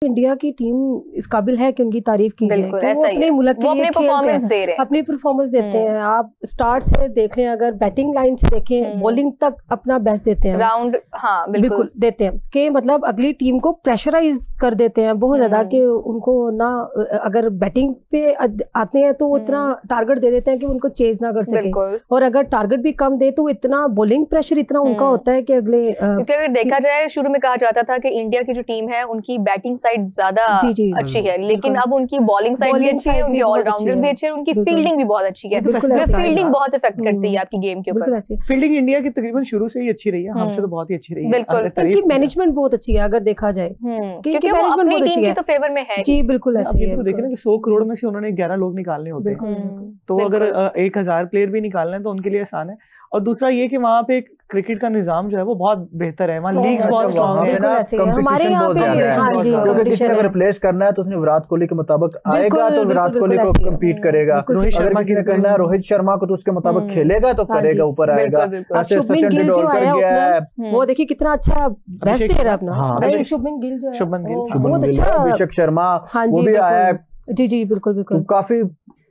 India की team इस काबिल है कि उनकी तारीफ की जाए, बिल्कुल, कि ऐसा वो ही अपने है। मुल्क के वो लिए अपनी खेलते परफॉर्मेंस हैं, दे रहे हैं। अपनी परफॉर्मेंस देते हैं। आप स्टार्ट से देख लें, अगर बैटिंग लाइन से देखें, बॉलिंग तक अपना बेस्ट देते हैं, राउंड, हाँ बिल्कुल देते हैं कि मतलब अगली टीम को प्रेशराइज कर देते हैं बहुत ज्यादा, कि उनको ना अगर बैटिंग पे आते हैं तो वो इतना टारगेट दे देते हैं कि उनको चेज ना कर सके, बिल्कुल। और अगर टारगेट भी कम दे तो इतना बॉलिंग प्रेशर इतना उनका होता है कि अगले क्योंकि अगर देखा जाए शुरू में कहा जाता था कि इंडिया की जो टीम है उनकी बैटिंग साइड ज्यादा अच्छी है, लेकिन अब उनकी बॉलिंग साइड भी अच्छी है, उनके ऑलराउंडर्स भी अच्छे हैं, उनकी फील्डिंग भी बहुत अच्छी है। फील्डिंग बहुत इफेक्ट करती है आपकी गेम के ऊपर। फील्डिंग इंडिया की तकरीबन शुरू से ही अच्छी रही है, हमसे तो बहुत ही अच्छी रही है। बिल्कुल, उनकी मैनेजमेंट बहुत अच्छी है अगर देखा जाए, क्योंकि वो अपनी टीम की तो फेवर में है जी। बिल्कुल ऐसे ही है। देखें ना कि 100 करोड़ में से उन्होंने 11 लोग निकालने होते हैं, तो अगर 1000 प्लेयर भी निकालना है तो उनके लिए आसान है। और दूसरा ये कि वहाँ पे क्रिकेट का निजाम जो है वो बहुत बेहतर है, वहाँ लीग्स बहुत स्ट्रांग है ना, हमारे यहाँ पे क्योंकि किसी ने अगर रिप्लेस करना है तो उसने विराट कोहली के मुताबिक आएगा तो विराट कोहली को कम्पीट करेगा, अगर किसी ने करना है रोहित शर्मा को तो उसके मुताबिक खेलेगा तो करेगा, ऊपर आएगा। ऐसे शुभमन गिल जो है वो देखिए कितना अच्छा बेस्ट दे रहा है अपना, शुभमन गिल जो है बहुत अच्छा, अभिषेक शर्मा वो भी आया है। जी जी बिल्कुल बिल्कुल, काफी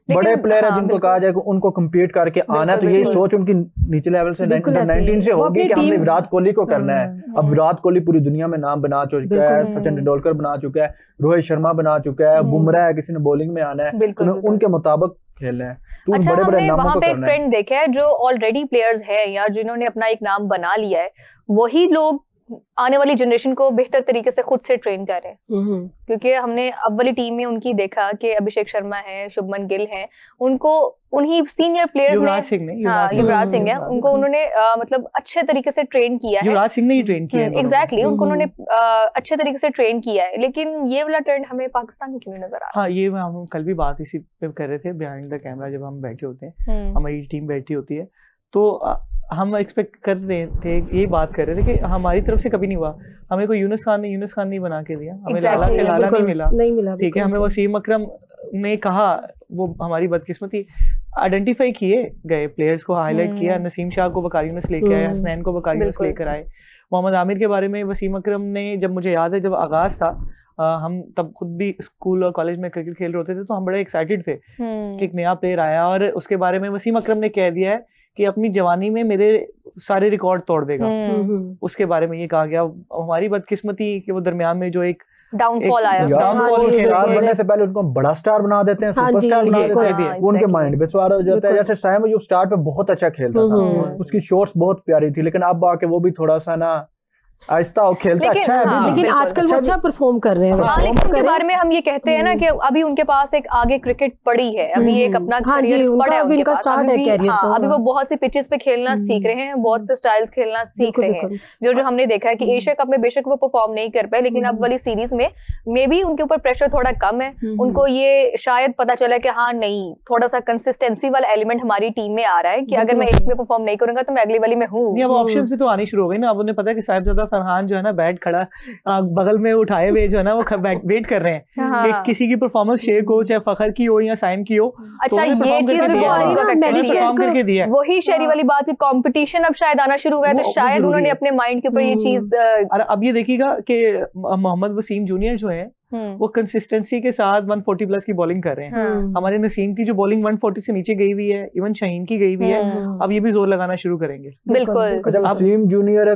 बड़े प्लेयर है जिनको कहा जाए कि उनको कम्पीट करके आना है, तो यही सोच उनकी नीचे लेवल से 19 से होगी कि हमने विराट कोहली को करना है। अब विराट कोहली पूरी दुनिया में नाम बना चुका है, सचिन तेंदुलकर बना चुका है, रोहित शर्मा बना चुका है, बुमराह है, किसी ने बॉलिंग में आना है तो उनके मुताबिक खेलना है। तो अच्छा, बड़े हमने वहाँ पे एक ट्रेंड देखा है, जो ऑलरेडी प्लेयर्स है या जिन्होंने अपना एक नाम बना लिया है, वही लोग आने वाली जनरेशन को बेहतर तरीके से खुद से ट्रेन कर रहे हैं। क्योंकि हमने अब वाली टीम में उनकी देखा कि अभिषेक शर्मा है, शुभमन गिल है, उनको उन्हीं सीनियर प्लेयर्स ने, युवराज सिंह है, उनको उन्होंने मतलब अच्छे तरीके से ट्रेन किया है। युवराज सिंह ने ही ट्रेन किया है, एग्जैक्टली, उनको उन्होंने अच्छे तरीके से ट्रेन किया है। लेकिन ये वाला ट्रेंड हमें पाकिस्तान में क्यों नजर आ रहा है? हाँ, ये हम कल भी बात इसी पे कर रहे थे बिहाइंड द कैमरा, जब हम बैठे होते हैं, हमारी टीम बैठी होती है, तो हम एक्सपेक्ट कर रहे थे, ये बात कर रहे थे कि हमारी तरफ से कभी नहीं हुआ, हमें कोई यूनुस खान नहीं बना के दिया, हमें लाला से लाला नहीं मिला, ठीक है, हमें वसीम अकरम ने कहा, वो हमारी बदकिस्मती, आइडेंटिफाई किए गए प्लेयर्स को हाईलाइट किया, नसीम शाह को वकारी यूनुस लेके आए, हसनैन को वकारी यूनुस लेकर आए, मोहम्मद आमिर के बारे में वसीम अकरम ने, जब मुझे याद है जब आगाज था, हम तब खुद भी स्कूल और कॉलेज में क्रिकेट खेल रहे होते थे, तो हम बड़े एक्साइटेड थे कि एक नया प्लेयर आया, और उसके बारे में वसीम अकरम ने कह दिया है कि अपनी जवानी में मेरे सारे रिकॉर्ड तोड़ देगा। उसके बारे में ये कहा गया। हमारी बदकिस्मती कि वो दरमियान में जो एक डाउनफॉल आया, स्टार बनने से पहले उनको बड़ा स्टार बना देते हैं, सुपरस्टार बना देते हैं, वो उनके माइंड पे सवार हो जाता है। जैसे साइम अयूब स्टार्ट पे बहुत अच्छा खेलता था, उसकी शॉट्स बहुत प्यारी थी, लेकिन अब आके वो भी थोड़ा सा ना आहिस्ता खेलता अच्छा है, लेकिन आजकल वो अच्छा परफॉर्म कर रहे हैं। लेकिन उनके बारे में हम ये कहते हैं ना कि अभी उनके पास एक आगे क्रिकेट पड़ी है, अभी एक अपना करियर पड़ा है उनके पास, अभी वो बहुत सी पिचेस पे खेलना सीख रहे हैं, बहुत से स्टाइल्स खेलना सीख रहे हैं, जो हमने देखा है कि एशिया कप में बेशक वो परफॉर्म नहीं कर पाए, लेकिन अब वाली सीरीज में मे बी उनके ऊपर प्रेशर थोड़ा कम है, उनको ये शायद पता चला कि हाँ नहीं, थोड़ा सा कंसिस्टेंसी वाला एलिमेंट हमारी टीम में आ रहा है कि अगर मैं एक में परफॉर्म नहीं करूंगा तो मैं अगली वाली में हूँ। अब ऑप्शंस भी तो आनी शुरू हो गई ना, अब उन्हें पता है कि साहिबजादा फरहान जो है ना बैट खड़ा बगल में उठाए हुए जो है ना वो वेट कर रहे हैं कि किसी की परफॉर्मेंस शेख हो, चाहे फखर की हो या साइम की हो। अच्छा, ये चीज परफॉर्म करके दिया, वही शहरी वाली बात, कंपटीशन अब शायद आना शुरू हुआ है, तो शायद उन्होंने अपने माइंड के ऊपर ये चीज। अब ये देखिएगा कि मोहम्मद वसीम जूनियर जो है वो कंसिस्टेंसी के साथ 140 प्लस की बॉलिंग कर रहे हैं। हमारे नसीम की जो बॉलिंग 140 से नीचे गई हुई है, इवन शाहीन की गई हुई है, अब ये भी जोर लगाना शुरू करेंगे। बिल्कुल, वसीम जूनियर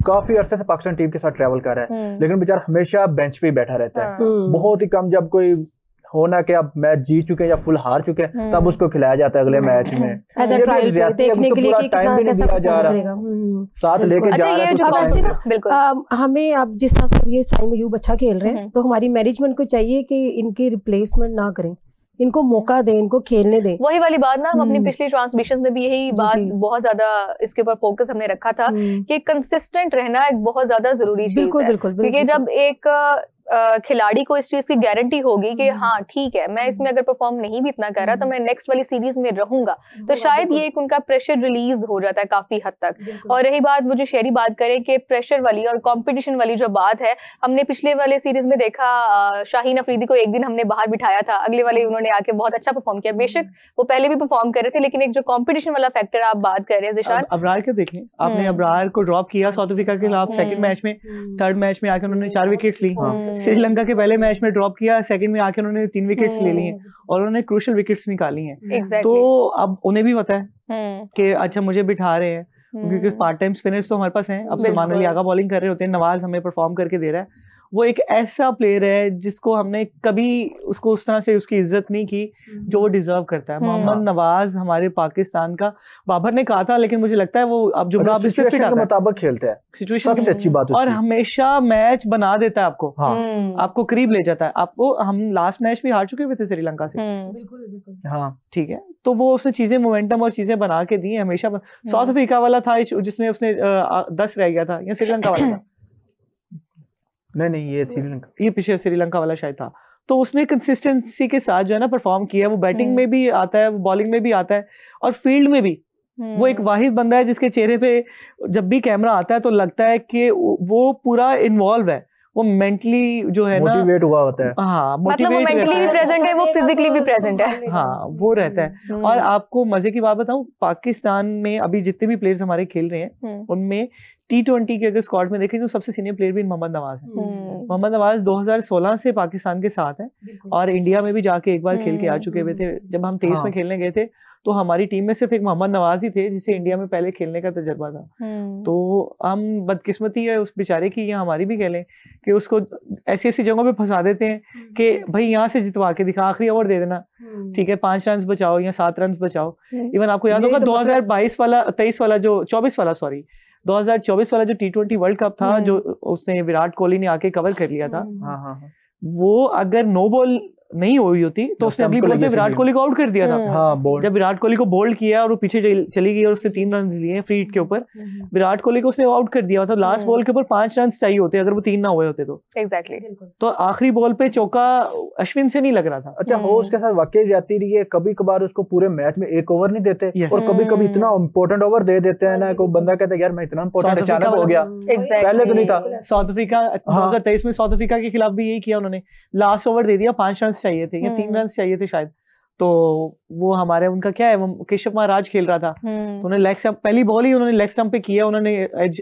काफी अरसे से पाकिस्तान टीम के साथ ट्रैवल कर रहा है, लेकिन बेचारा हमेशा बेंच पे ही बैठा रहता है। बहुत ही कम जब कोई होना कि आप मैच जीत चुके हैं या फुल हार चुके हैं तब उसको खिलाया जाता है अगले मैच में, देखने के लिए टाइम भी नहीं दिया जा रहा, साथ लेके जा रहा है। हमें अब जिस तरह से ये साइम अयूब अच्छा खेल रहे हैं, तो हमारी मैनेजमेंट को चाहिए कि इनकी रिप्लेसमेंट ना करें, इनको मौका दें, इनको खेलने दें। वही वाली बात ना, हम अपनी पिछली ट्रांसमिशन में भी यही बात बहुत ज्यादा इसके ऊपर फोकस हमने रखा था कि कंसिस्टेंट रहना एक बहुत ज्यादा जरूरी चीज है, क्योंकि जब एक खिलाड़ी को इस चीज की गारंटी होगी कि हाँ ठीक है, मैं इसमें अगर परफॉर्म नहीं भी इतना कर रहा तो मैं नेक्स्ट वाली सीरीज में रहूंगा, तो शायद ये एक उनका प्रेशर रिलीज हो जाता है काफी हद तक। और रही बात वो जो शहरी बात करें कि प्रेशर वाली और कंपटीशन वाली जो बात है, हमने पिछले वाले सीरीज में देखा शाहीन अफरीदी को एक दिन हमने बाहर बिठाया था, अगले वाले उन्होंने आके बहुत अच्छा परफॉर्म किया। बेशक वो पहले भी परफॉर्म कर रहे थे, लेकिन एक जो कंपटीशन वाला फैक्टर आप बात कर रहे हैं ज़िशान, अबरार के देखें, आपने अबरार को ड्रॉप किया साउथ अफ्रीका के खिलाफ सेकंड मैच में, थर्ड मैच में आके उन्होंने 4 विकेट्स ली, श्रीलंका के पहले मैच में ड्रॉप किया, सेकंड में आके उन्होंने 3 विकेट्स ले ली हैं और उन्होंने क्रूशियल विकेट्स निकाली हैं। तो अब उन्हें भी पता है कि अच्छा मुझे बिठा रहे हैं, क्योंकि पार्ट टाइम स्पिनर्स तो हमारे पास हैं। अब सलमान अली आगा बॉलिंग कर रहे होते हैं, नवाज हमें परफॉर्म करके दे रहा है। वो एक ऐसा प्लेयर है जिसको हमने कभी उसको उस तरह से उसकी इज्जत नहीं की जो वो डिजर्व करता है। मोहम्मद नवाज हमारे पाकिस्तान का, बाबर ने कहा था, लेकिन मुझे लगता है वो अब जो सिचुएशन के मुताबिक खेलता है, सिचुएशन सबसे अच्छी बात, और हमेशा मैच बना देता है आपको। आपको करीब ले जाता है आपको। हम लास्ट मैच भी हार चुके हुए थे श्रीलंका से, हाँ ठीक है, तो वो उसने चीजें मोमेंटम और चीजें बना के दी हमेशा। साउथ अफ्रीका वाला था जिसमें उसने 10 रह गया था, या श्रीलंका वाला था? नहीं ये श्रीलंका, ये पीछे श्रीलंका वाला शायद था। तो उसने कंसिस्टेंसी के साथ जो है ना परफॉर्म किया। वो बैटिंग में भी आता है, वो बॉलिंग में भी आता है, और फील्ड में भी। वो एक वाहिद बंदा है जिसके चेहरे पे जब भी कैमरा आता है तो लगता है कि वो पूरा इन्वॉल्व है, वो मेंटली जो है ना मोटिवेट हुआ होता है। हाँ, मतलब वो मेंटली भी प्रेजेंट है, वो फिजिकली भी प्रेजेंट है। हाँ, वो रहता है। और आपको मजे की बात बताऊं, पाकिस्तान में अभी जितने भी प्लेयर्स हमारे खेल रहे हैं उनमें T20 के अगर स्क्वाड में देखें तो सबसे सीनियर प्लेयर भी मोहम्मद नवाज है। मोहम्मद नवाज 2016 से पाकिस्तान के साथ है और इंडिया में भी जाके एक बार खेल के आ चुके हुए थे। जब हम 23 में खेलने गए थे तो हमारी टीम में सिर्फ एक मोहम्मद नवाज ही थे जिसे इंडिया में पहले खेलने का तजर्बा था। तो हम बदकिस्मती है उस बेचारे की, या हमारी भी कह लें, कि उसको ऐसी ऐसी जगहों पे फंसा देते हैं कि भाई यहाँ से जितवा के दिखा, आखिरी ओवर दे देना, ठीक है, 5 रन बचाओ या 7 रन बचाओ। इवन आपको याद होगा 2022 वाला 23 वाला जो 24 वाला 2024 वाला जो T20 वर्ल्ड कप था, जो उसने विराट कोहली ने आके कवर कर लिया था, वो अगर नो बॉल नहीं हुई होती तो उसने अगली बॉल पे विराट कोहली को आउट कर दिया था। जब विराट कोहली को बोल्ड किया और वो पीछे चली गई और उसने 3 रन लिए फ्री हिट के ऊपर, विराट कोहली को उसने आउट कर दिया था। लास्ट बॉल के ऊपर 5 रन चाहिए होते अगर वो 3 ना हुए होते तो। एग्जैक्टली। तो आखिरी बॉल पे चौका अश्विन से नहीं लग रहा था। अच्छा, वो उसके साथ वाकई जाती रही है, कभी कभार उसको पूरे मैच में 1 ओवर नहीं देते, और कभी कभी इतना इंपॉर्टेंट ओवर दे देते हैं ना, कोई बंदा कहता है यार मैं इतना इंपॉर्टेंट अचानक हो गया, पहले तो नहीं था। साउथ अफ्रीका 2023 में साउथ अफ्रीका के खिलाफ भी यही किया उन्होंने, लास्ट ओवर दे दिया, 5 रन चाहिए थे या 3 रन चाहिए थे शायद। तो वो हमारे उनका क्या है, वो केशव महाराज खेल रहा था, तो उन्होंने लेग स्टंप, पहली बॉल ही उन्होंने लेग स्टंप पे किया, उन्होंने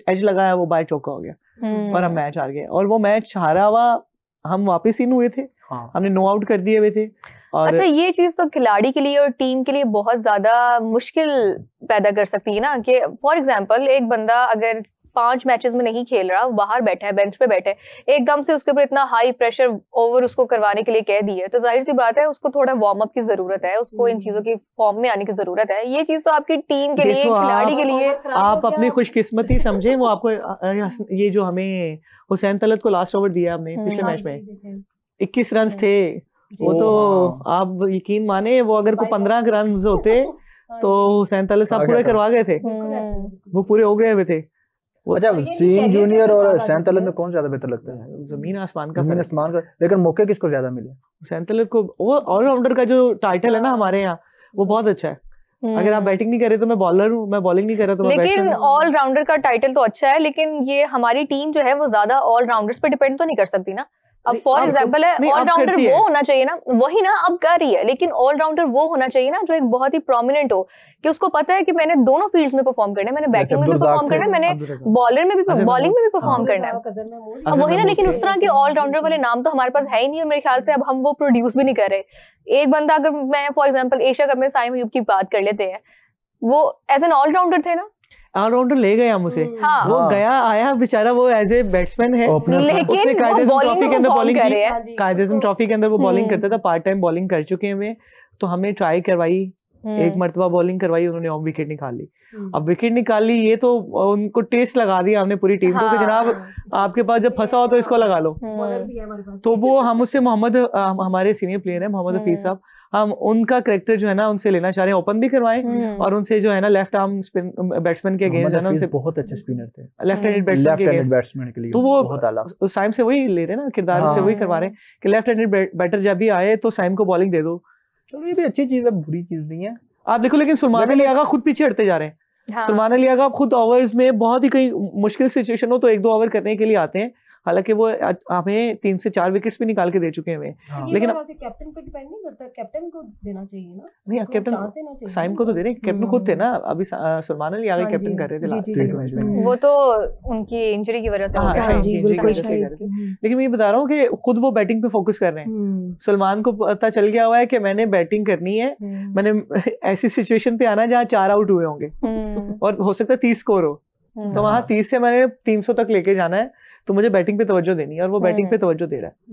एज लगाया, वो बाय चौका हो गया और हम मैच हार गए। और वो मैच हारा हुआ हम वापस इन हुए थे, हमने नो आउट कर दिए हुए थे। और अच्छा, ये चीज तो खिलाड़ी के लिए और टीम के लिए बहुत ज्यादा मुश्किल पैदा कर सकती है ना, कि फॉर एग्जांपल एक बंदा अगर 5 मैचेस में नहीं खेल रहा, बाहर बैठा है, बेंच पे बैठा है, एकदम से उसके ऊपर इतना हाई प्रेशर ओवर उसको करवाने के लिए कह दिया, तो जाहिर सी बात है उसको थोड़ा वार्म अप की जरूरत है, उसको इन चीजों की फॉर्म में आने की जरूरत है। ये चीज तो आपकी टीम के लिए, खिलाड़ी के लिए आप अपनी खुशकिस्मती समझे। वो आपको ये जो हमें हुसैन तलत को लास्ट ओवर दिया हमने पिछले मैच में, 21 रन थे वो, तो आप यकीन माने वो अगर को 15 रन होते तो हुसैन तलत साहब पूरे करवा गए थे, वो पूरे हो गए हुए थे। अच्छा, वसीम जूनियर और हुसैन तलत में कौन ज्यादा बेहतर लगता है? जमीन आसमान का। लेकिन मौके किसको ज्यादा मिले? हुसैन तलत को। वो ऑलराउंडर का जो टाइटल है ना हमारे यहाँ, वो बहुत अच्छा है। अगर आप बैटिंग नहीं कर रहे तो मैं बॉलर हूँ, मैं बॉलिंग नहीं कर रहा तो मैं बैट्समैन हूँ। लेकिन ऑलराउंडर का टाइटल तो अच्छा है, लेकिन ये हमारी टीम जो है वो ज्यादा ऑलराउंडर्स पे डिपेंड तो नहीं कर सकती ना। अब फॉर एग्जांपल है, ऑलराउंडर वो होना चाहिए ना, वही ना अब कर रही है, लेकिन ऑलराउंडर वो होना चाहिए ना जो एक बहुत ही प्रोमिनेंट हो, कि उसको पता है कि मैंने दोनों फील्ड्स में परफॉर्म करना है, मैंने बैटिंग में भी परफॉर्म करना है, मैंने बॉलिंग में भी परफॉर्म करना है। अब वही ना, लेकिन उस तरह के ऑलराउंडर वाले नाम तो हमारे पास है ही नहीं, और मेरे ख्याल से अब हम वो प्रोड्यूस भी नहीं कर रहे। एक बंदा, अगर मैं फॉर एग्जाम्पल एशिया कप में साइम अयूब की बात कर लेते हैं, वो एज एन ऑलराउंडर थे ना, ऑलराउंडर ले गया मुझे। हाँ। वो गया आया बेचारा, वो एज ए बैट्समैन है, लेकिन ट्रॉफी के अंदर बॉलिंग की, कायदेज़ ट्रॉफी के अंदर वो बॉलिंग करता था, पार्ट टाइम बॉलिंग कर चुके हैं। तो हमने ट्राई करवाई, एक मरतबा बॉलिंग करवाई, उन्होंने ऑफ विकेट निकाल ली। अब विकेट निकाल ली, ये तो उनको टेस्ट लगा दिया हमने पूरी टीम को, कि जनाब आपके पास जब फंसा हो तो इसको लगा लो। तो वो हम उससे मोहम्मद, हमारे सीनियर प्लेयर है मोहम्मद हफीज साहब, हम उनका कैरेक्टर जो है ना उनसे लेना चाह रहे हैं, ओपन भी करवाएं और उनसे जो है ना लेफ्ट आर्म बैट्समैन के अगेंस्ट है ना, उनसे बहुत अच्छे स्पिनर थे, लेफ्ट हैंडेड बैट्समैन के लिए, तो वो बहुत आला उस टाइम से वही ले रहे हैं ना, किरदार से वही करवा रहे हैं कि लेफ्ट हैंडेड बैटर जब भी आए तो साइम को बॉलिंग दे दो। चलो ये भी अच्छी चीज है, बुरी चीज नहीं है। आप देखो, लेकिन सलमान अली आगा खुद पीछे हटते जा रहे हैं। सलमान अली आगा खुद ओवर्स में बहुत ही कहीं मुश्किल सिचुएशन हो तो 1-2 ओवर करने के लिए आते हैं, हालांकि वो हमें 3 से 4 विकेट्स भी निकाल के दे चुके हैं। लेकिन कैप्टन पे डिपेंड नहीं करता, कैप्टन को देना चाहिए ना। नहीं, कैप्टन साइम को तो दे रहे, कैप्टन खुद थे ना, अभी सलमान अली आगे कैप्टन कर रहे थे लास्ट मैच में। वो तो उनकी इंजरी की वजह से हो गया। लेकिन मैं ये बता रहा हूँ कि खुद वो बैटिंग पे फोकस कर रहे हैं। सलमान को पता चल गया हुआ है कि मैंने बैटिंग करनी है, मैंने ऐसी सिचुएशन पे आना जहाँ 4 आउट हुए होंगे और हो सकता है 30 स्कोर हो, तो वहां 30 से मैंने 300 तक लेके जाना है, तो मुझे बैटिंग पे तवज्जो देनी है और वो बैटिंग पे तवज्जो दे रहा है।